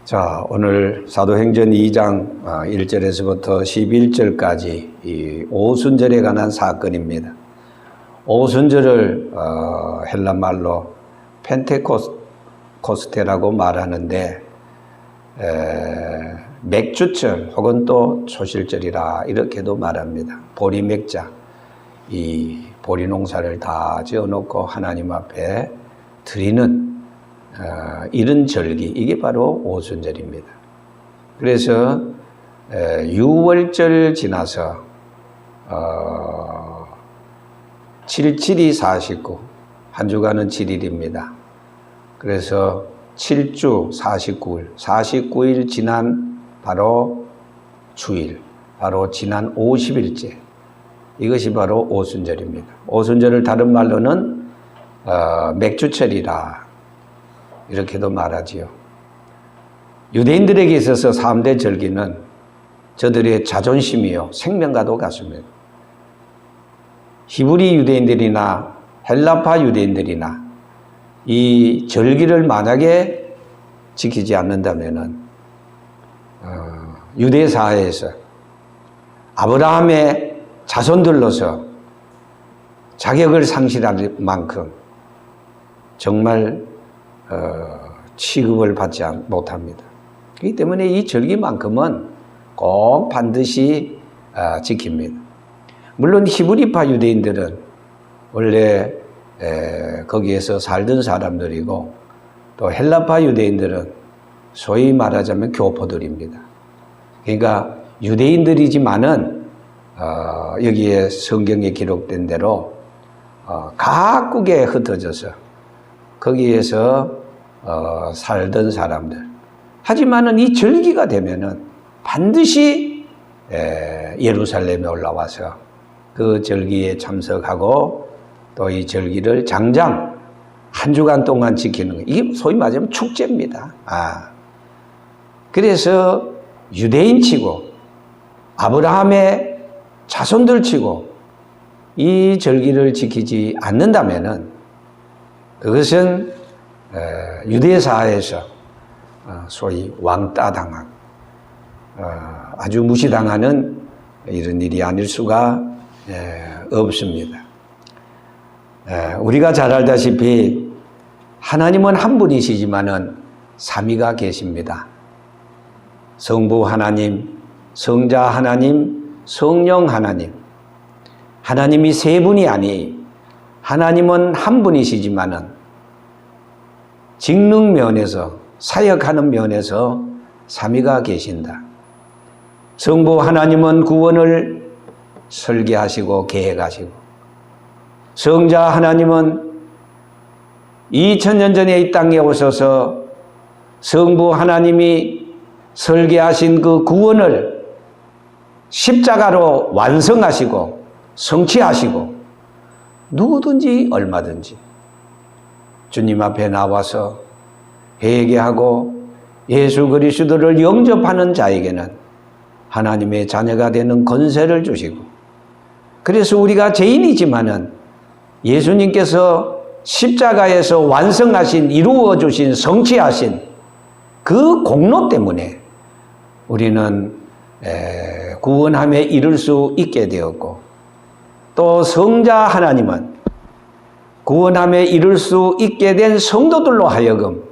자, 오늘 사도행전 2장 1절에서부터 11절까지 이 오순절에 관한 사건입니다. 오순절을 헬라말로 펜테코스테라고 말하는데 맥주절 혹은 또 초실절이라 이렇게도 말합니다. 보리맥자, 이 보리 농사를 다 지어놓고 하나님 앞에 드리는 이런 절기, 이게 바로 오순절입니다. 그래서 6월절 지나서 7일이 49, 한 주간은 7일입니다. 그래서 7주 49일, 49일 지난 바로 주일, 바로 지난 50일째, 이것이 바로 오순절입니다. 오순절을 다른 말로는 맥주철이라 이렇게도 말하지요. 유대인들에게 있어서 3대 절기는 저들의 자존심이요 생명과도 같습니다. 히브리 유대인들이나 헬라파 유대인들이나 이 절기를 만약에 지키지 않는다면은 유대 사회에서 아브라함의 자손들로서 자격을 상실할 만큼 정말 취급을 받지 못합니다. 그렇기 때문에 이 절기만큼은 꼭 반드시 지킵니다. 물론 히브리파 유대인들은 원래 거기에서 살던 사람들이고 또 헬라파 유대인들은 소위 말하자면 교포들입니다. 그러니까 유대인들이지만은 여기에 성경에 기록된 대로 각국에 흩어져서 거기에서 살던 사람들. 하지만은 이 절기가 되면은 반드시 예루살렘에 올라와서 그 절기에 참석하고 또 이 절기를 장장 한 주간 동안 지키는 거. 이게 소위 말하자면 축제입니다. 그래서 유대인 치고 아브라함의 자손들 치고 이 절기를 지키지 않는다면은 그것은 유대사회에서 소위 왕따당하고 아주 무시당하는 이런 일이 아닐 수가 없습니다. 우리가 잘 알다시피 하나님은 한 분이시지만은 삼위가 계십니다. 성부 하나님, 성자 하나님, 성령 하나님. 하나님이 세 분이 아니 하나님은 한 분이시지만은 직능 면에서 사역하는 면에서 삼위가 계신다. 성부 하나님은 구원을 설계하시고 계획하시고 성자 하나님은 2000년 전에 이 땅에 오셔서 성부 하나님이 설계하신 그 구원을 십자가로 완성하시고 성취하시고 누구든지 얼마든지 주님 앞에 나와서 회개하고 예수 그리스도를 영접하는 자에게는 하나님의 자녀가 되는 권세를 주시고, 그래서 우리가 죄인이지만은 예수님께서 십자가에서 완성하신, 이루어 주신, 성취하신 그 공로 때문에 우리는 구원함에 이를 수 있게 되었고, 또 성자 하나님은 구원함에 이를 수 있게 된 성도들로 하여금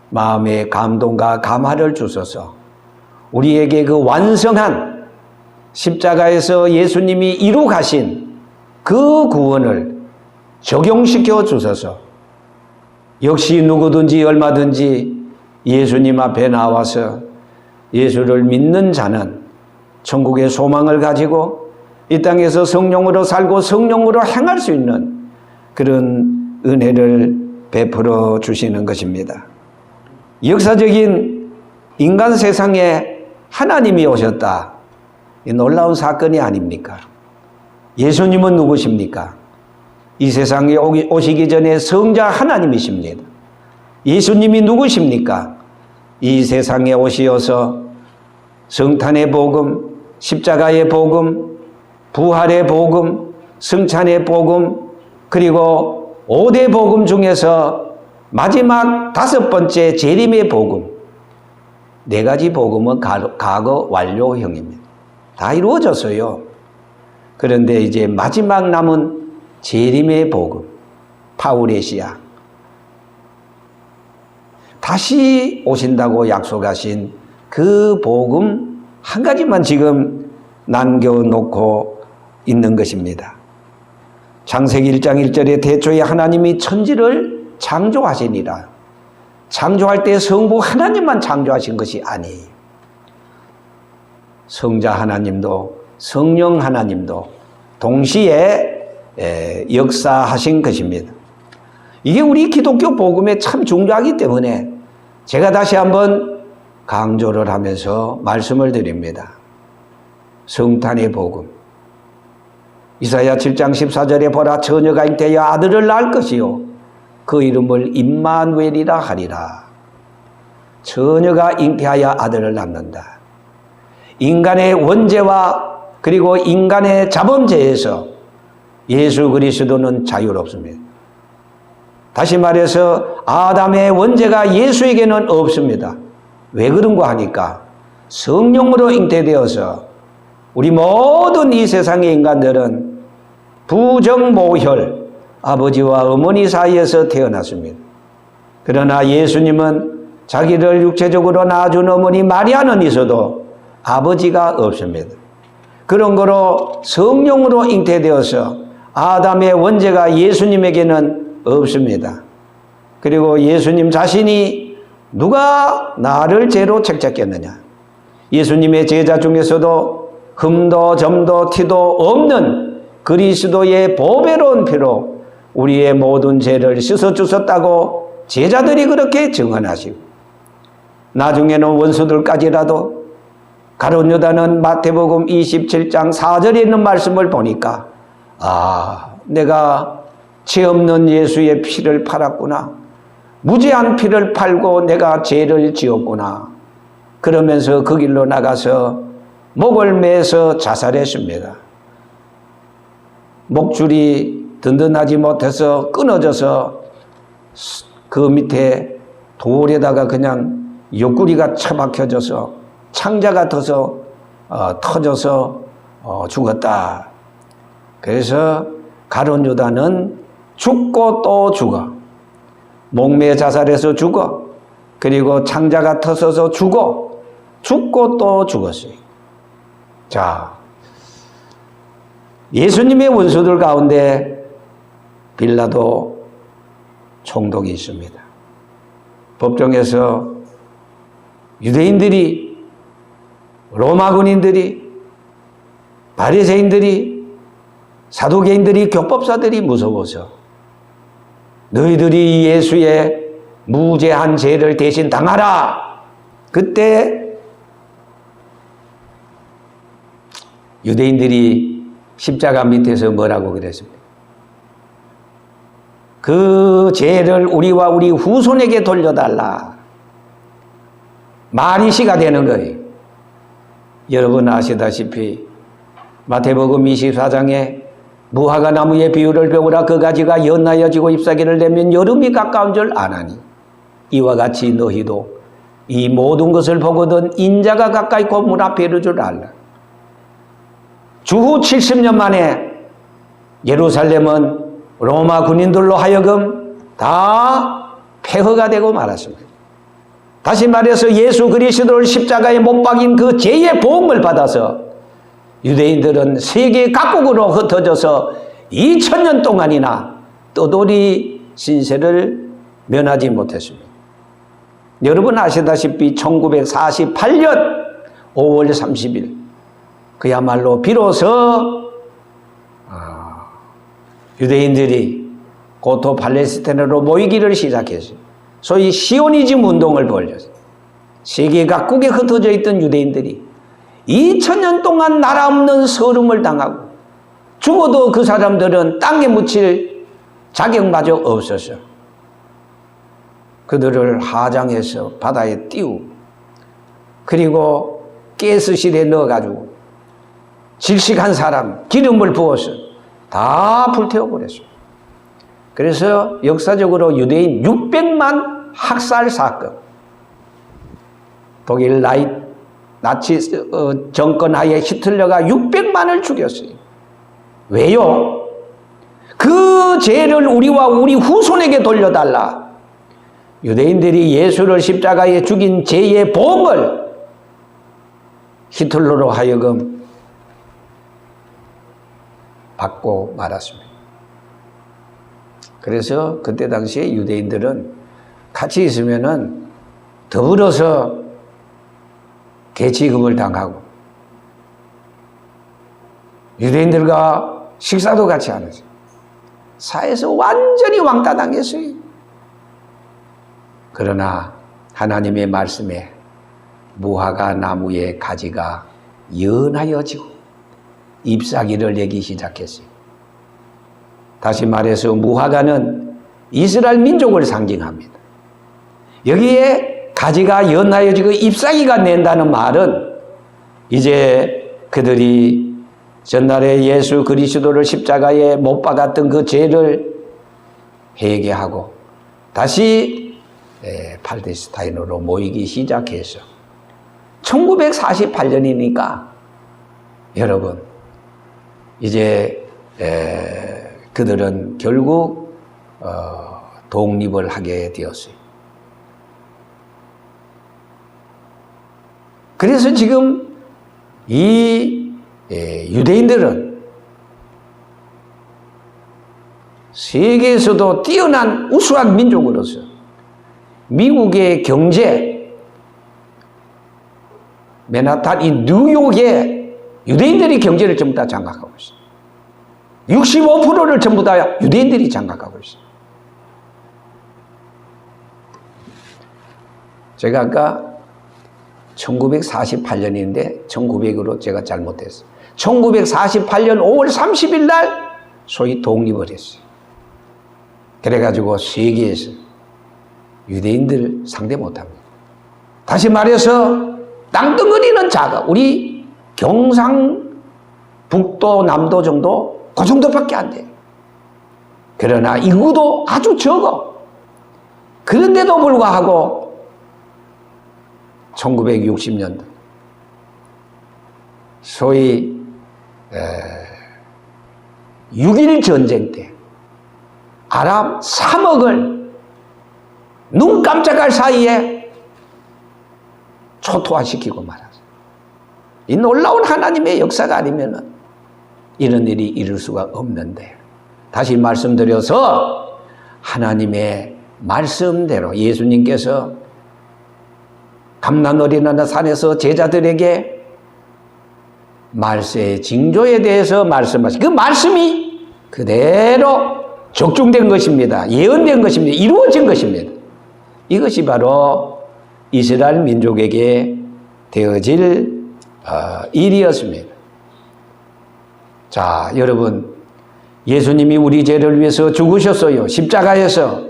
마음의 감동과 감화를 주셔서 우리에게 그 완성한 십자가에서 예수님이 이루 가신 그 구원을 적용시켜 주셔서 역시 누구든지 얼마든지 예수님 앞에 나와서 예수를 믿는 자는 천국의 소망을 가지고 이 땅에서 성령으로 살고 성령으로 행할 수 있는 그런 은혜를 베풀어 주시는 것입니다. 역사적인 인간 세상에 하나님이 오셨다. 이 놀라운 사건이 아닙니까? 예수님은 누구십니까? 이 세상에 오시기 전에 성자 하나님이십니다. 예수님이 누구십니까? 이 세상에 오시어서 성탄의 복음, 십자가의 복음, 부활의 복음, 승찬의 복음, 그리고 5대 복음 중에서 마지막 5번째 재림의 복음. 4가지 복음은 과거 완료형입니다. 다 이루어졌어요. 그런데 이제 마지막 남은 재림의 복음, 파우레시아. 다시 오신다고 약속하신 그 복음 한 가지만 지금 남겨놓고 있는 것입니다. 창세기 1장 1절에 태초에 하나님이 천지를 창조하시니라. 창조할 때 성부 하나님만 창조하신 것이 아니에요. 성자 하나님도 성령 하나님도 동시에 역사하신 것입니다. 이게 우리 기독교 복음에 참 중요하기 때문에 제가 다시 한번 강조를 하면서 말씀을 드립니다. 성탄의 복음. 이사야 7장 14절에 보라 처녀가 잉태하여 아들을 낳을 것이요 그 이름을 임마누엘이라 하리라. 처녀가 잉태하여 아들을 낳는다. 인간의 원죄와 그리고 인간의 자범죄에서 예수 그리스도는 자유롭습니다. 다시 말해서 아담의 원죄가 예수에게는 없습니다. 왜 그런가 하니까 성령으로 잉태되어서 우리 모든 이 세상의 인간들은 부정모혈, 아버지와 어머니 사이에서 태어났습니다. 그러나 예수님은 자기를 육체적으로 낳아준 어머니 마리아는 있어도 아버지가 없습니다. 그런 거로 성령으로 잉태되어서 아담의 원죄가 예수님에게는 없습니다. 그리고 예수님 자신이 누가 나를 죄로 책잡겠느냐. 예수님의 제자 중에서도 흠도 점도 티도 없는 그리스도의 보배로운 피로 우리의 모든 죄를 씻어주셨다고 제자들이 그렇게 증언하시고 나중에는 원수들까지라도 가룟 유다는 마태복음 27장 4절에 있는 말씀을 보니까 내가 죄 없는 예수의 피를 팔았구나. 무죄한 피를 팔고 내가 죄를 지었구나. 그러면서 그 길로 나가서 목을 매서 자살했습니다. 목줄이 든든하지 못해서 끊어져서 그 밑에 돌에다가 그냥 옆구리가 처박혀져서 창자 같아서 터져서 죽었다. 그래서 가룟 유다는 죽고 또 죽어. 목매 자살해서 죽어. 그리고 창자가 터져서 죽어. 죽고 또 죽었어요. 자, 예수님의 원수들 가운데 빌라도 총독이 있습니다. 법정에서 유대인들이, 로마 군인들이, 바리새인들이, 사두개인들이, 교법사들이 무서워서 너희들이 예수의 무죄한 죄를 대신 당하라. 그때 유대인들이 십자가 밑에서 뭐라고 그랬습니까? 그 죄를 우리와 우리 후손에게 돌려달라. 말이시가 되는 거예요. 여러분 아시다시피 마태복음 24장에 무화과 나무의 비유를 배우라. 그 가지가 연하여지고 잎사귀를 내면 여름이 가까운 줄 아나니 이와 같이 너희도 이 모든 것을 보거든 인자가 가까이 곧 문 앞에 이를 줄 알라. 주후 70년 만에 예루살렘은 로마 군인들로 하여금 다 폐허가 되고 말았습니다. 다시 말해서 예수 그리스도를 십자가에 못 박인 그 죄의 보응을 받아서 유대인들은 세계 각국으로 흩어져서 2000년 동안이나 떠돌이 신세를 면하지 못했습니다. 여러분 아시다시피 1948년 5월 30일 그야말로 비로소 유대인들이 고토 팔레스타인으로 모이기를 시작했어요. 소위 시오니즘 운동을 벌였어요. 세계 각국에 흩어져 있던 유대인들이 2000년 동안 나라 없는 서름을 당하고 죽어도 그 사람들은 땅에 묻힐 자격마저 없었어요. 그들을 하장해서 바다에 띄우고 그리고 가스실에 넣어가지고 질식한 사람 기름을 부어서 다 불태워버렸어요. 그래서 역사적으로 유대인 600만 학살 사건, 독일 나치 정권 하에 히틀러가 600만을 죽였어요. 왜요? 그 죄를 우리와 우리 후손에게 돌려달라. 유대인들이 예수를 십자가에 죽인 죄의 보응을 히틀러로 하여금 받고 말았습니다. 그래서 그때 당시에 유대인들은 같이 있으면은 더불어서 개취급을 당하고 유대인들과 식사도 같이 안 했어요. 사회에서 완전히 왕따당했어요. 그러나 하나님의 말씀에 무화과 나무의 가지가 연하여지고 잎사귀를 내기 시작했어요. 다시 말해서 무화과는 이스라엘 민족을 상징합니다. 여기에 가지가 연하여지고 잎사귀가 낸다는 말은 이제 그들이 전날에 예수 그리스도를 십자가에 못 박았던 그 죄를 회개하고 다시 팔레스타인으로 모이기 시작해서 1948년이니까 여러분 이제 그들은 결국 독립을 하게 되었어요. 그래서 지금 이 유대인들은 세계에서도 뛰어난 우수한 민족으로서 미국의 경제, 맨하탄 이 뉴욕의 유대인들이 경제를 전부 다 장악하고 있어요. 65%를 전부 다 유대인들이 장악하고 있어요. 제가 아까 1948년인데 1900으로 제가 잘못했어요. 1948년 5월 30일 날 소위 독립을 했어요. 그래가지고 세계에서 유대인들 상대 못합니다. 다시 말해서 땅덩어리는 작아. 우리 경상북도 남도 정도 그 정도밖에 안 돼요. 그러나 인구도 아주 적어. 그런데도 불구하고 1960년도 소위 6.1 전쟁 때 아랍 3억을 눈 깜짝할 사이에 초토화시키고 말았어요. 이 놀라운 하나님의 역사가 아니면 이런 일이 이룰 수가 없는데, 다시 말씀드려서 하나님의 말씀대로 예수님께서 감난어린 산에서 제자들에게 말세의 징조에 대해서 말씀하신 그 말씀이 그대로 적중된 것입니다. 예언된 것입니다. 이루어진 것입니다. 이것이 바로 이스라엘 민족에게 되어질 일이었습니다. 자, 여러분, 예수님이 우리 죄를 위해서 죽으셨어요. 십자가에서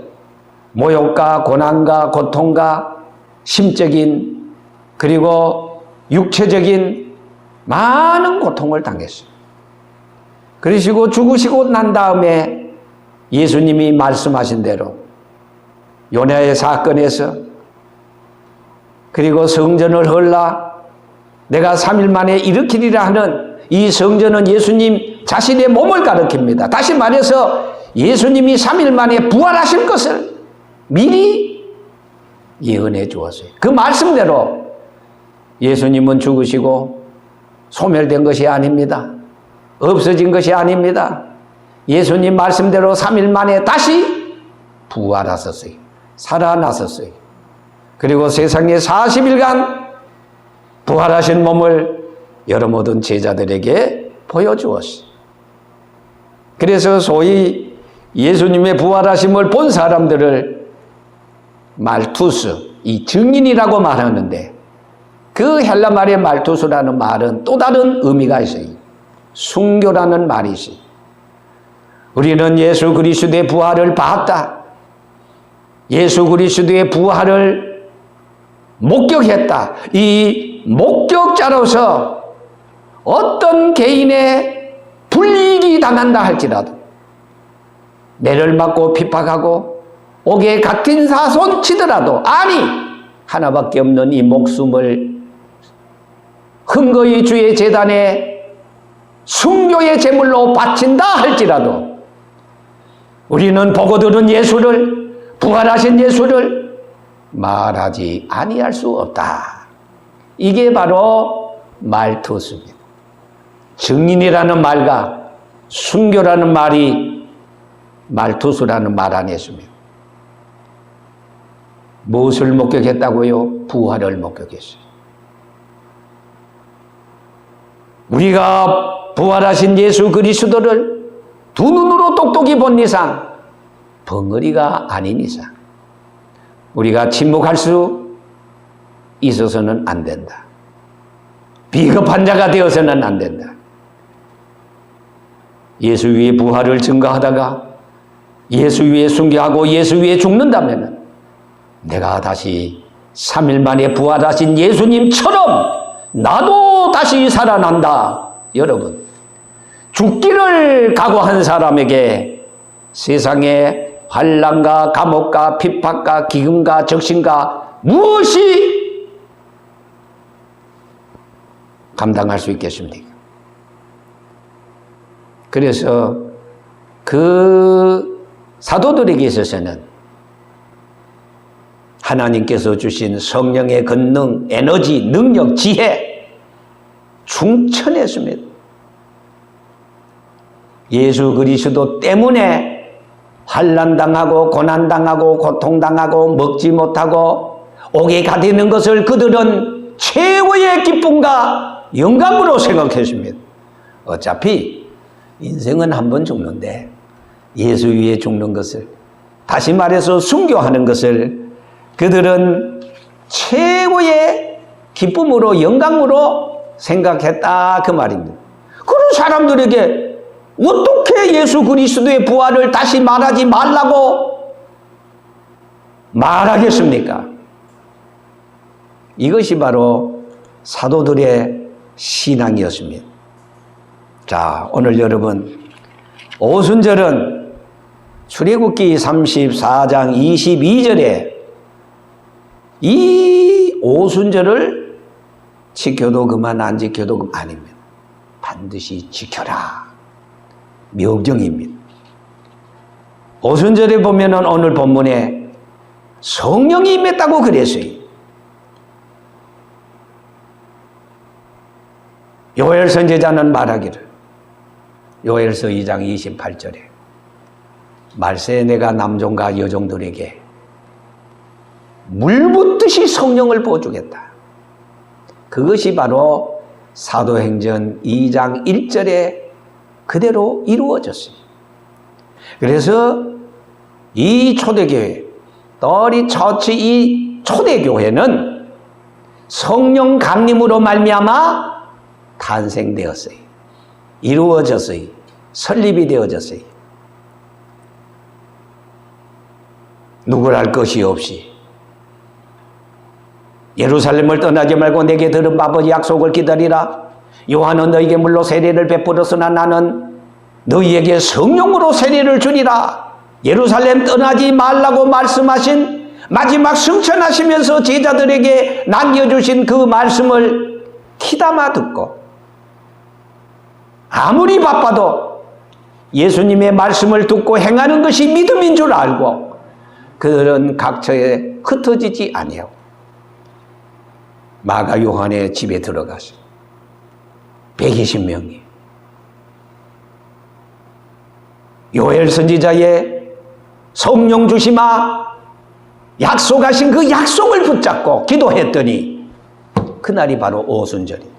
모욕과 고난과 고통과 심적인 그리고 육체적인 많은 고통을 당했어요. 그러시고 죽으시고 난 다음에 예수님이 말씀하신 대로 요나의 사건에서 그리고 성전을 헐라 내가 3일 만에 일으키리라 하는 이 성전은 예수님 자신의 몸을 가리킵니다. 다시 말해서 예수님이 3일 만에 부활하실 것을 미리 예언해 주었어요. 그 말씀대로 예수님은 죽으시고 소멸된 것이 아닙니다. 없어진 것이 아닙니다. 예수님 말씀대로 3일 만에 다시 부활하셨어요. 살아나셨어요. 그리고 세상에 40일간 부활하신 몸을 여러 모든 제자들에게 보여주었어요. 그래서 소위 예수님의 부활하심을 본 사람들을 말투스, 이 증인이라고 말하는데 그 헬라 말의 말투스라는 말은 또 다른 의미가 있어요. 순교라는 말이 있어요. 우리는 예수 그리스도의 부활을 봤다. 예수 그리스도의 부활을 목격했다. 이 목격자로서 어떤 개인의 불이익이 당한다 할지라도 매를 맞고 핍박하고 옥에 갇힌 사손 치더라도 아니 하나밖에 없는 이 목숨을 흥거히 주의 제단에 순교의 제물로 바친다 할지라도 우리는 보고 들은 예수를, 부활하신 예수를 말하지 아니할 수 없다. 이게 바로 말투수입니다. 증인이라는 말과 순교라는 말이 말투수라는 말 안에 있습니다. 무엇을 목격했다고요? 부활을 목격했어요. 우리가 부활하신 예수 그리스도를 두 눈으로 똑똑히 본 이상, 벙어리가 아닌 이상 우리가 침묵할 수 있어서는 안 된다. 비겁한 자가 되어서는 안 된다. 예수 위에 부활을 증거하다가 예수 위에 순교하고 예수 위에 죽는다면 내가 다시 3일 만에 부활하신 예수님처럼 나도 다시 살아난다. 여러분, 죽기를 각오한 사람에게 세상에 환난과 감옥과 핍박과 기근과 적신과 무엇이 감당할 수 있겠습니까? 그래서 그 사도들에게 있어서는 하나님께서 주신 성령의 권능, 에너지, 능력, 지혜 충천했습니다. 예수 그리스도 때문에 환난당하고 고난당하고 고통당하고 먹지 못하고 옥에 갇히는 것을 그들은 최고의 기쁨과 영광으로 생각했습니다. 어차피 인생은 한 번 죽는데 예수 위에 죽는 것을, 다시 말해서 순교하는 것을 그들은 최고의 기쁨으로 영광으로 생각했다 그 말입니다. 그런 사람들에게 어떻게 예수 그리스도의 부활을 다시 말하지 말라고 말하겠습니까? 이것이 바로 사도들의 신앙이었습니다. 자, 오늘 여러분, 오순절은 출애굽기 34장 22절에 이 오순절을 지켜도 그만 안 지켜도 그만 아닙니다. 반드시 지켜라. 명령입니다. 오순절에 보면은 오늘 본문에 성령이 임했다고 그랬어요. 요엘 선지자는 말하기를, 요엘서 2장 28절에 말세 내가 남종과 여종들에게 물 붓듯이 성령을 부어주겠다. 그것이 바로 사도행전 2장 1절에 그대로 이루어졌어요. 그래서 이 초대교회, 떠리 처치 이 초대교회는 성령 강림으로 말미암아 탄생되었어요. 이루어졌어요. 설립이 되어졌어요. 누구랄 것이 없이 예루살렘을 떠나지 말고 내게 들은 아버지 약속을 기다리라. 요한은 너에게 물로 세례를 베풀었으나 나는 너희에게 성령으로 세례를 주리라. 예루살렘 떠나지 말라고 말씀하신 마지막 승천하시면서 제자들에게 남겨주신 그 말씀을 귀담아 듣고 아무리 바빠도 예수님의 말씀을 듣고 행하는 것이 믿음인 줄 알고 그들은 각처에 흩어지지 아니하고 마가 요한의 집에 들어가서 120명이 요엘 선지자의 성령 주시마 약속하신 그 약속을 붙잡고 기도했더니 그날이 바로 오순절이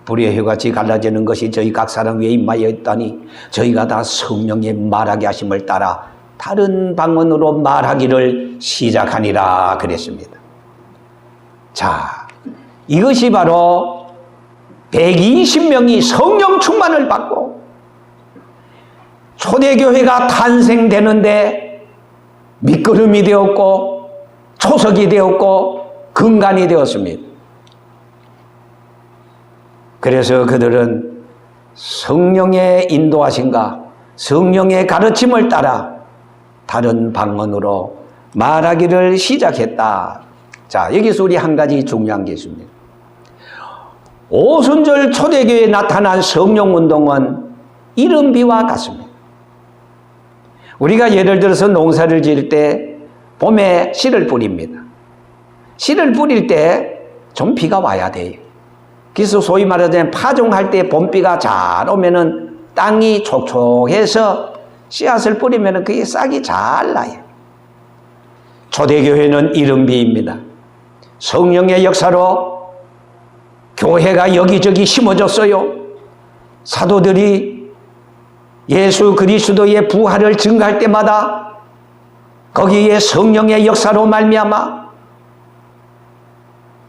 불의 혀같이 갈라지는 것이 저희 각 사람 위에 임하여 있다니 저희가 다 성령의 말하게 하심을 따라 다른 방언으로 말하기를 시작하니라 그랬습니다. 자, 이것이 바로 120명이 성령 충만을 받고 초대교회가 탄생되는데 밑거름이 되었고 초석이 되었고 근간이 되었습니다. 그래서 그들은 성령의 인도하심과 성령의 가르침을 따라 다른 방언으로 말하기를 시작했다. 자, 여기서 우리 한 가지 중요한 게 있습니다. 오순절 초대교회에 나타난 성령운동은 이른비와 같습니다. 우리가 예를 들어서 농사를 지을 때 봄에 씨를 뿌립니다. 씨를 뿌릴 때 좀 비가 와야 돼요. 그래서 소위 말하자면 파종할 때 봄비가 잘 오면은 땅이 촉촉해서 씨앗을 뿌리면은 그게 싹이 잘 나요. 초대교회는 이른비입니다. 성령의 역사로 교회가 여기저기 심어졌어요. 사도들이 예수 그리스도의 부활을 증거할 때마다 거기에 성령의 역사로 말미암아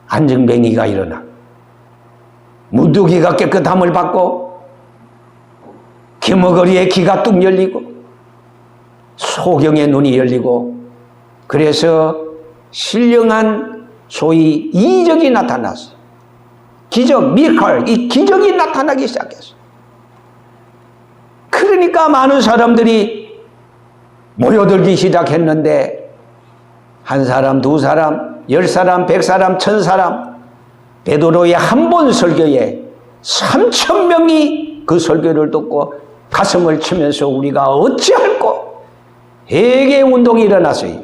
안증뱅이가 일어나 무두기가 깨끗함을 받고 기머거리의 귀가 뚝 열리고 소경의 눈이 열리고 그래서 신령한 소위 이적이 나타났어. 기적, 미컬, 이 기적이 나타나기 시작했어. 그러니까 많은 사람들이 모여들기 시작했는데 한 사람, 두 사람, 10사람, 100사람, 1000사람 베드로의 한 번 설교에 3000명이 그 설교를 듣고 가슴을 치면서 우리가 어찌할꼬 회개 운동이 일어났어요.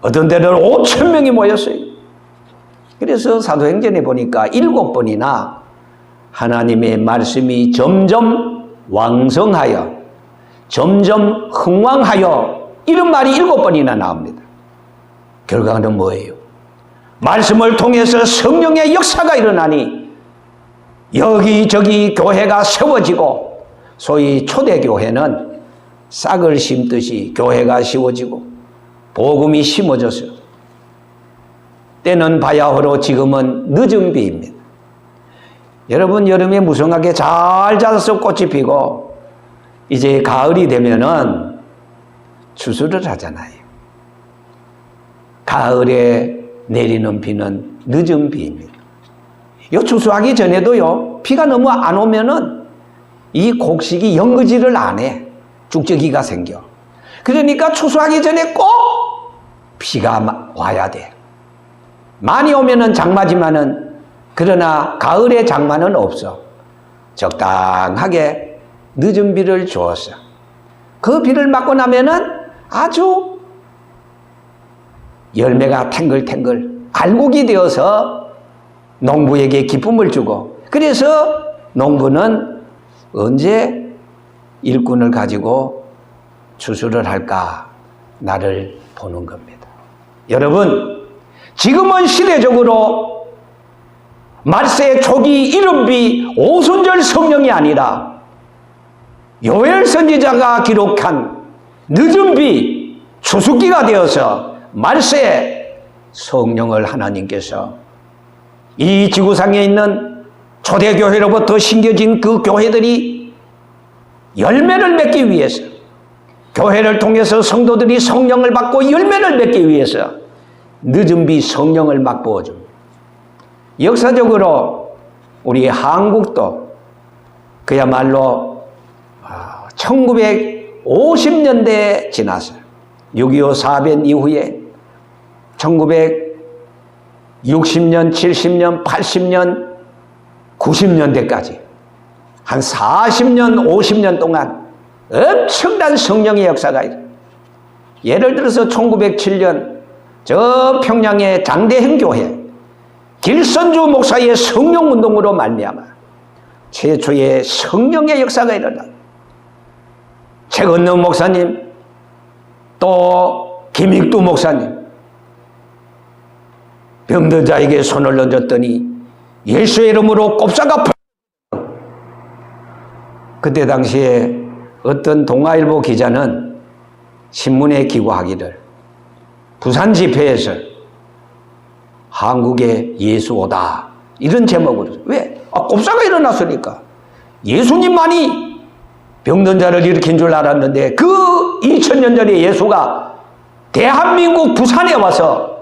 어떤 데는 5000명이 모였어요. 그래서 사도행전에 보니까 7번이나 하나님의 말씀이 점점 왕성하여 점점 흥왕하여 이런 말이 7번이나 나옵니다. 결과는 뭐예요? 말씀을 통해서 성령의 역사가 일어나니 여기저기 교회가 세워지고 소위 초대교회는 싹을 심듯이 교회가 씌워지고 복음이 심어져서 때는 바야흐로 지금은 늦은 비입니다. 여러분 여름에 무성하게 잘 자라서 꽃이 피고 이제 가을이 되면은 추수를 하잖아요. 가을에 내리는 비는 늦은 비입니다. 이 추수하기 전에도요, 비가 너무 안 오면은 이 곡식이 연거지를 안 해. 죽적이가 생겨. 그러니까 추수하기 전에 꼭 비가 와야 돼. 많이 오면은 장마지만은 그러나 가을에 장마는 없어. 적당하게 늦은 비를 주었어. 그 비를 맞고 나면은 아주 열매가 탱글탱글 알곡이 되어서 농부에게 기쁨을 주고 그래서 농부는 언제 일꾼을 가지고 추수를 할까 나를 보는 겁니다. 여러분 지금은 시대적으로 말세 초기 이른비 오순절 성령이 아니라 요엘 선지자가 기록한 늦은 비 추수기가 되어서 말세 성령을 하나님께서 이 지구상에 있는 초대교회로부터 심겨진 그 교회들이 열매를 맺기 위해서 교회를 통해서 성도들이 성령을 받고 열매를 맺기 위해서 늦은 비 성령을 맛보아 줍니다. 역사적으로 우리 한국도 그야말로 1950년대에 지나서 6.25 사변 이후에 1960년, 70년, 80년, 90년대까지 한 40년, 50년 동안 엄청난 성령의 역사가 있어요. 예를 들어서 1907년 저 평양의 장대행 교회 길선주 목사의 성령운동으로 말미암아 최초의 성령의 역사가 일어나 최건능 목사님 또 김익두 목사님 병든 자에게 손을 얹었더니 예수의 이름으로 꼽사가 그때 당시에 어떤 동아일보 기자는 신문에 기고하기를 부산 집회에서 한국에 예수 오다 이런 제목으로 왜? 꼽사가 일어났으니까 예수님만이 병든 자를 일으킨 줄 알았는데 그 2000년 전에 예수가 대한민국 부산에 와서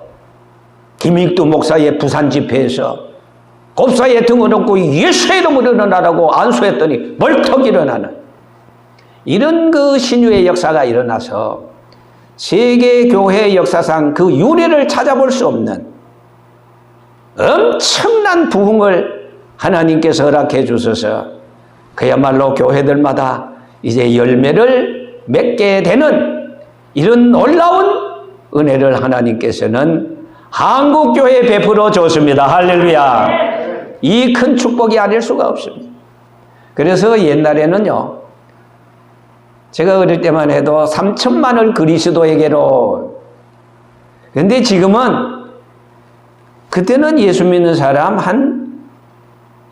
김익두 목사의 부산 집회에서 꼽사의 등을 얻고 예수의 이름으로 일어나라고 안수했더니 멀떡 일어나는 이런 그 신유의 역사가 일어나서 세계 교회 역사상 그 유래를 찾아볼 수 없는 엄청난 부흥을 하나님께서 허락해 주셔서 그야말로 교회들마다 이제 열매를 맺게 되는 이런 놀라운 은혜를 하나님께서는 한국교회에 베풀어 줬습니다. 할렐루야. 이 큰 축복이 아닐 수가 없습니다. 그래서 옛날에는요, 제가 어릴 때만 해도 3천만을 그리스도에게로. 근데 지금은, 그때는 예수 믿는 사람 한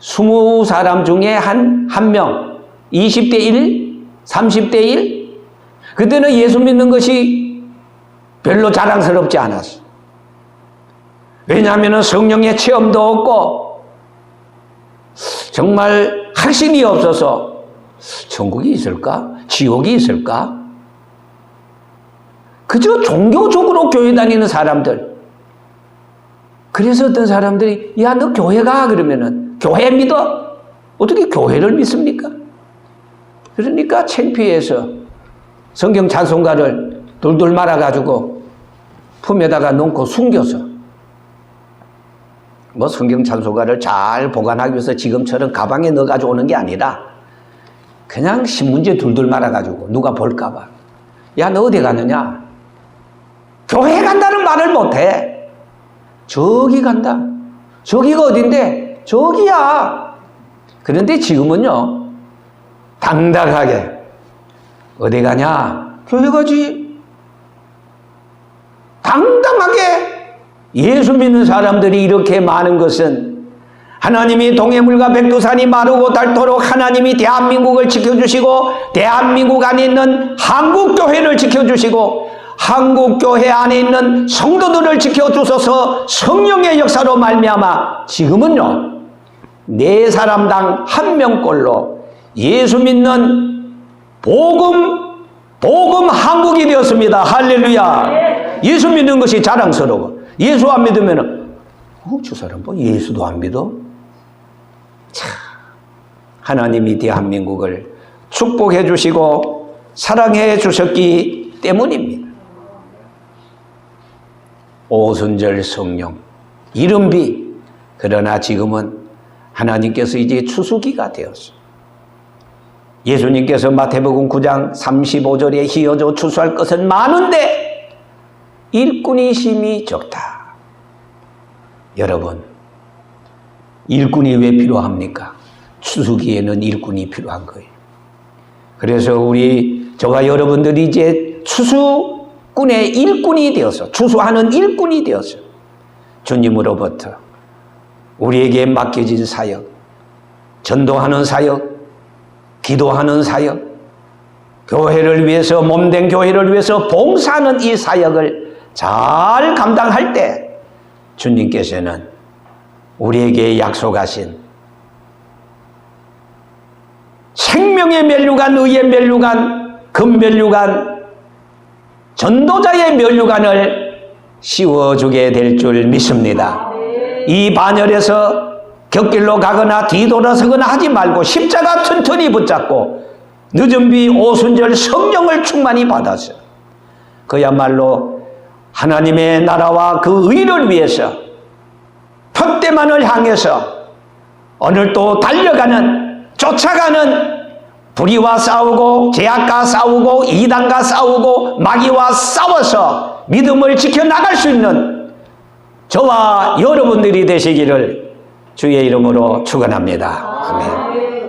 20사람 중에 한 명, 20대 1, 30대 1. 그때는 예수 믿는 것이 별로 자랑스럽지 않았어. 왜냐하면 성령의 체험도 없고 정말 확신이 없어서 천국이 있을까? 지옥이 있을까? 그저 종교적으로 교회 다니는 사람들. 그래서 어떤 사람들이 야, 너 교회 가? 그러면은 교회 믿어? 어떻게 교회를 믿습니까? 그러니까 창피해서 성경 찬송가를 돌돌 말아가지고 품에다가 넣고 숨겨서, 뭐 성경 찬송가를 잘 보관하기 위해서 지금처럼 가방에 넣어가지고 오는 게 아니라 그냥 신문지에 둘둘 말아가지고 누가 볼까봐. 야, 너 어디 가느냐? 교회 간다는 말을 못해. 저기 간다. 저기가 어딘데? 저기야. 그런데 지금은요, 당당하게 어디 가냐? 교회 가지. 당당하게 예수 믿는 사람들이 이렇게 많은 것은 하나님이 동해물과 백두산이 마르고 닳도록 하나님이 대한민국을 지켜주시고 대한민국 안에 있는 한국교회를 지켜주시고 한국교회 안에 있는 성도들을 지켜주셔서 성령의 역사로 말미암아 지금은요, 4사람당 1명꼴로 예수 믿는 복음 한국이 되었습니다. 할렐루야. 예수 믿는 것이 자랑스러워. 예수 안 믿으면 저 사람 뭐 예수도 안 믿어? 참, 하나님이 대한민국을 축복해 주시고 사랑해 주셨기 때문입니다. 오순절 성령, 이른비. 그러나 지금은 하나님께서 이제 추수기가 되었어요. 예수님께서 마태복음 9장 35절에 희어져 추수할 것은 많은데 일꾼이 심히 적다. 여러분, 일꾼이 왜 필요합니까? 추수기에는 일꾼이 필요한 거예요. 그래서 저와 여러분들이 이제 추수꾼의 일꾼이 되어서, 추수하는 일꾼이 되어서 주님으로부터 우리에게 맡겨진 사역, 전도하는 사역, 기도하는 사역, 교회를 위해서, 몸된 교회를 위해서 봉사하는 이 사역을 잘 감당할 때 주님께서는 우리에게 약속하신 생명의 면류관, 의의 면류관, 금면류관, 전도자의 면류관을 씌워주게 될 줄 믿습니다. 이 반열에서 곁길로 가거나 뒤돌아서거나 하지 말고 십자가 튼튼히 붙잡고 늦은 비 오순절 성령을 충만히 받아서 그야말로 하나님의 나라와 그 의를 위해서 푯대만을 향해서 오늘도 달려가는, 쫓아가는, 불의와 싸우고 죄악과 싸우고 이단과 싸우고 마귀와 싸워서 믿음을 지켜나갈 수 있는 저와 여러분들이 되시기를 주의 이름으로 축원합니다. 아멘.